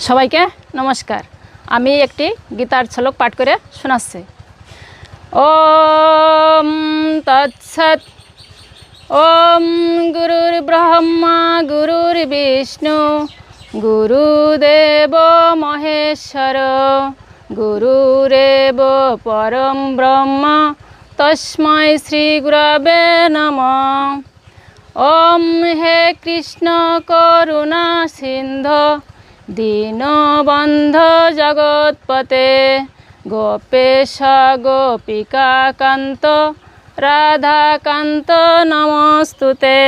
সবাইকে নমস্কার। আমি একটি গীতার শ্লোক পাঠ করে শোনাচ্ছি। ওম তৎসৎ। ওম গুরুর ব্রহ্মা গুরুর বিষ্ণু গুরুদেব মহেশ্বর গুরুরেব পরম ব্রহ্ম তস্मै শ্রী গুরবে নমঃ। ওম হে কৃষ্ণ করুণা সিন্ধু দীনবন্ধ জগৎপতে গোপেশ গোপিকাকান্ত রাধাকান্ত নমস্তুতে।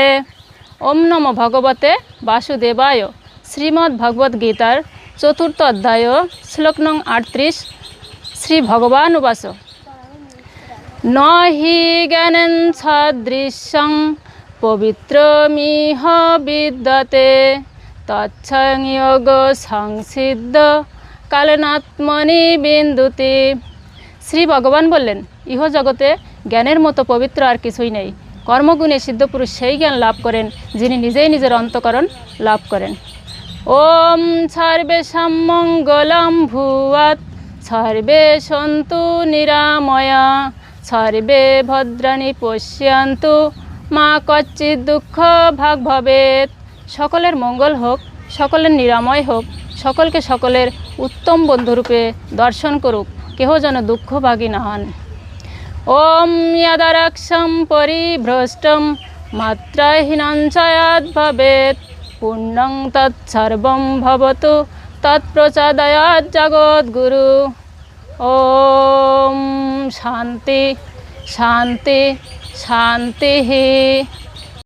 ওম নমো ভগবতে বাসুদেবায়। শ্রীমদ্ ভগবদ গীতার চতুর্থ অধ্যায় শ্লোক নং 38। শ্রী ভগবান উবাচ ন হি জ্ঞানেন সদৃশং পবিত্রমিহ বিদ্যতে তচ্ছং যোগ সংসিদ্ধ কালেনাত্মনি বিন্দুতি। শ্রী ভগবান বললেন, ইহ জগতে জ্ঞানের মতো পবিত্র আর কিছুই নেই। কর্মগুণে সিদ্ধপুরুষ সেই জ্ঞান লাভ করেন যিনি নিজেই নিজের অন্তঃকরণ লাভ করেন। ওম সর্বেষাং মঙ্গলং ভূয়াৎ সর্বে সন্তু নিরাময়া সর্বে ভদ্রাণি পশ্যন্তু মা কচ্চিৎ দুঃখ ভাগ ভবেৎ। সকলের মঙ্গল হোক, সকলের নিরাময় হোক, সকলকে সকলের উত্তম বন্ধুরূপে দর্শন করুক, কেহ যেন দুঃখভাগী না হন। ওম যদারক্ষং পরিভ্রষ্টং মাত্রাহীনং চ যৎ ভবেৎ পূর্ণং তৎসর্বং ভবতু তৎপ্রসাদাৎ জগদ্গুরু। ওম শান্তি শান্তি শান্তি।